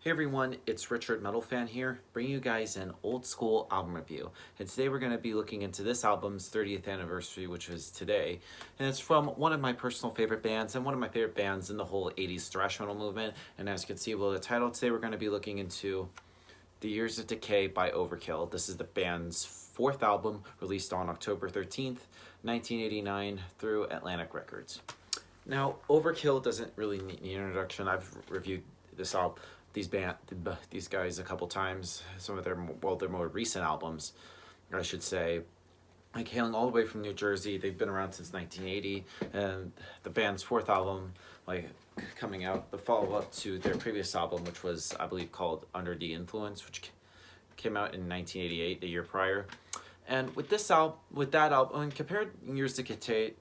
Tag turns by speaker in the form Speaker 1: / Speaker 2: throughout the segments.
Speaker 1: Hey everyone, it's Richard Metal Fan here, bringing you guys an old school album review. And today we're going to be looking into this album's 30th anniversary, which was today. And it's from one of my personal favorite bands and one of my favorite bands in the whole 80s thrash metal movement. And as you can see below the title, today we're going to be looking into The Years of Decay by Overkill. This is the band's fourth album, released on October 13th, 1989 through Atlantic Records. Now, Overkill doesn't really need an introduction. I've reviewed this album, these guys a couple times. Some of their more recent albums, I should say, like hailing all the way from New Jersey. They've been around since 1980, and the band's fourth album, like coming out, the follow up to their previous album, which was I believe called Under the Influence, which came out in 1988, the year prior. And with that album, when compared Years of Decay,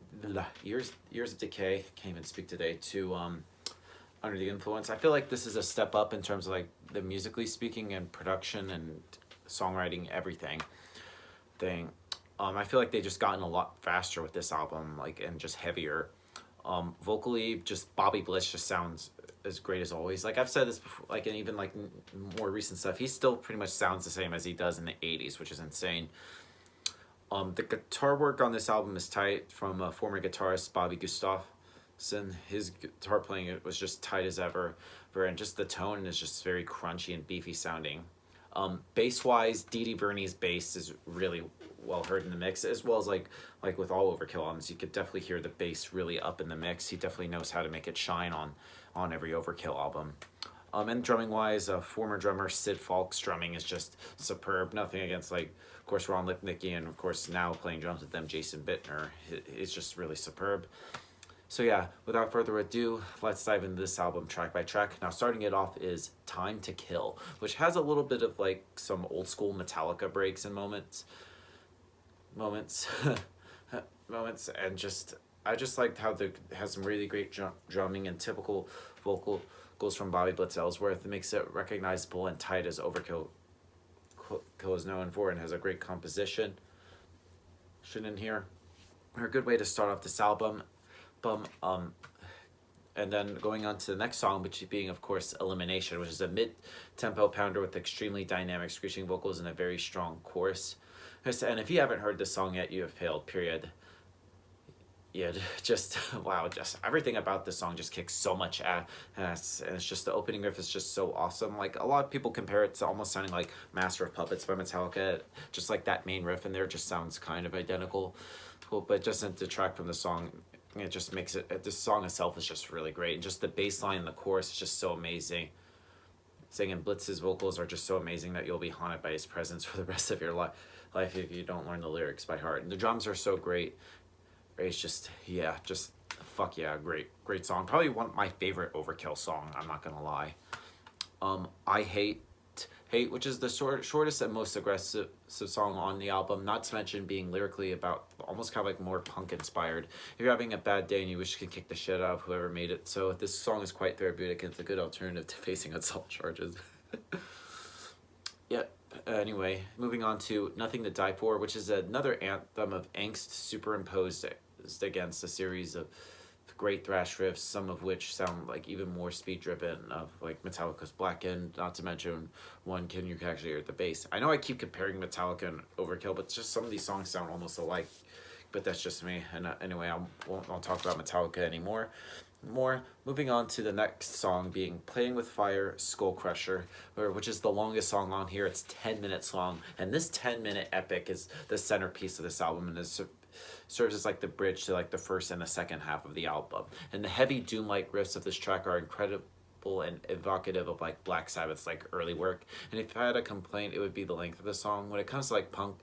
Speaker 1: Years of Decay, can't even speak today, to Under the Influence, I feel like this is a step up in terms of like the musically speaking and production and songwriting, everything thing. I feel like they just gotten a lot faster with this album, like, and just heavier. Vocally, just Bobby Blitz just sounds as great as always. Like I've said this before, like, and even like more recent stuff, he still pretty much sounds the same as he does in the 80s, which is insane. The guitar work on this album is tight from former guitarist Bobby Gustafson. His guitar playing was just tight as ever, and just the tone is just very crunchy and beefy sounding. Bass wise, Dee Dee Verney's bass is really well heard in the mix, as well as like with all Overkill albums, you could definitely hear the bass really up in the mix. He definitely knows how to make it shine on every Overkill album. And drumming wise, former drummer Sid Falk's drumming is just superb. Nothing against, like, of course, Ron Lipnicki, and of course now playing drums with them, Jason Bittner. It's just really superb. So yeah, without further ado, let's dive into this album track by track. Now, starting it off is Time to Kill, which has a little bit of like some old school Metallica breaks and moments, and just I just liked how it has some really great drumming and typical vocal goes from Bobby Blitz Ellsworth. It makes it recognizable and tight as Overkill is known for, and has a great composition. In here, are a good way to start off this album. And then going on to the next song, which being, of course, Elimination, which is a mid-tempo pounder with extremely dynamic screeching vocals and a very strong chorus. And if you haven't heard this song yet, you have failed, period. Yeah, just wow, just everything about this song just kicks so much ass, and it's just the opening riff is just so awesome. Like, a lot of people compare it to almost sounding like Master of Puppets by Metallica, just like that main riff in there just sounds kind of identical, but it doesn't detract from the song. It just makes it, the song itself is just really great, and just the bass line and the chorus is just so amazing. Singing Blitz's vocals are just so amazing that you'll be haunted by his presence for the rest of your life if you don't learn the lyrics by heart. And the drums are so great. It's just, yeah, just fuck yeah, great song. Probably one of my favorite Overkill song, I'm not gonna lie. I Hate, which is the shortest and most aggressive song on the album, not to mention being lyrically about almost kind of like more punk inspired. If you're having a bad day and you wish you could kick the shit out of whoever made it. So this song is quite therapeutic, and it's a good alternative to facing assault charges. Yeah. Anyway, moving on to Nothing to Die For, which is another anthem of angst superimposed against a series of great thrash riffs, some of which sound like even more speed driven, of like Metallica's Blackened, not to mention one can you can actually hear the bass. I know I keep comparing Metallica and Overkill, but just some of these songs sound almost alike, but that's just me. And anyway, I won't talk about Metallica anymore. Moving on to the next song, being Playing with Fire, Skull Crusher, which is the longest song on here. It's 10 minutes long, and this 10-minute epic is the centerpiece of this album, and this serves as like the bridge to like the first and the second half of the album. And the heavy doom-like riffs of this track are incredible and evocative of like Black Sabbath's like early work. And if I had a complaint, it would be the length of the song. When it comes to like punk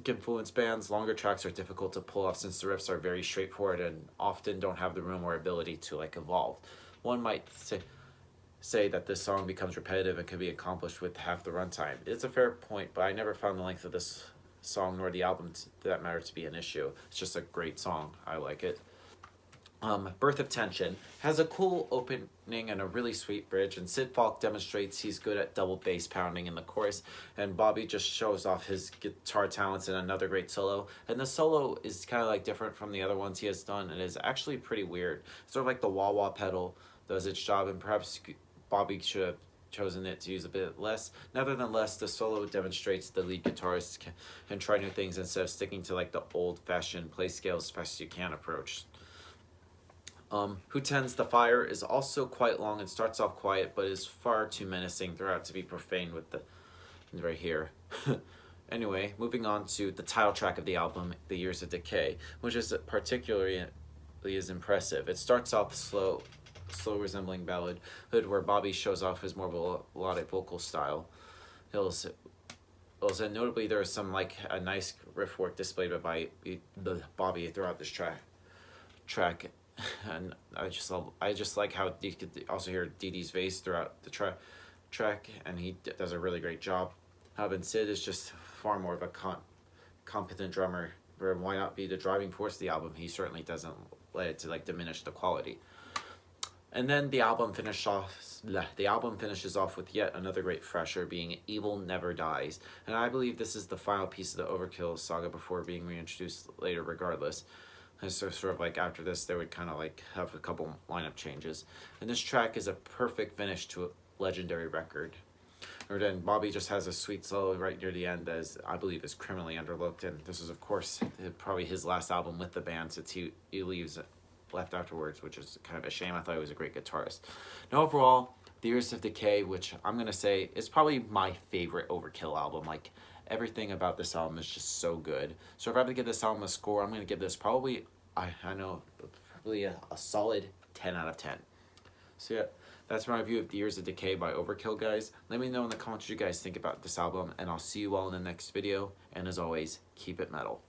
Speaker 1: influence bands, longer tracks are difficult to pull off since the riffs are very straightforward and often don't have the room or ability to like evolve. One might say that this song becomes repetitive and can be accomplished with half the runtime. It's a fair point, but I never found the length of this song nor the album for that matter to be an issue. It's just a great song. I like it. Birth of Tension has a cool opening and a really sweet bridge, and Sid Falk demonstrates he's good at double bass pounding in the chorus, and Bobby just shows off his guitar talents in another great solo. And the solo is kind of like different from the other ones he has done, and is actually pretty weird. Sort of like the wah-wah pedal does its job, and perhaps Bobby should have chosen it to use a bit less. Nevertheless, the solo demonstrates the lead guitarist can try new things instead of sticking to like the old-fashioned play scale as fast as you can approach. Who Tends the Fire is also quite long and starts off quiet, but is far too menacing throughout to be profane with the right here. Anyway, moving on to the title track of the album, The Years of Decay, which is particularly is impressive. It starts off slow resembling ballad, where Bobby shows off his more melodic vocal style. And notably, there is some like a nice riff work displayed by the Bobby throughout this track, and I just like how you could also hear Dee Dee's bass throughout the track, and he does a really great job. However, Sid is just far more of a competent drummer. But why not be the driving force of the album? He certainly doesn't let it to like diminish the quality. And then the album finishes off with yet another great fresher, being Evil Never Dies. And I believe this is the final piece of the Overkill saga before being reintroduced later regardless. And so sort of like after this, they would kind of like have a couple lineup changes. And this track is a perfect finish to a legendary record. Or then Bobby just has a sweet solo right near the end that is, I believe, is criminally underlooked. And this is, of course, probably his last album with the band since he left afterwards, which is kind of a shame. I thought he was a great guitarist. Now, overall, The Years of Decay, which I'm going to say is probably my favorite Overkill album. Like, everything about this album is just so good. So if I have to give this album a score, I'm going to give this probably, I know, probably a solid 10 out of 10. So yeah, that's my review of The Years of Decay by Overkill, guys. Let me know in the comments what you guys think about this album, and I'll see you all in the next video. And as always, keep it metal.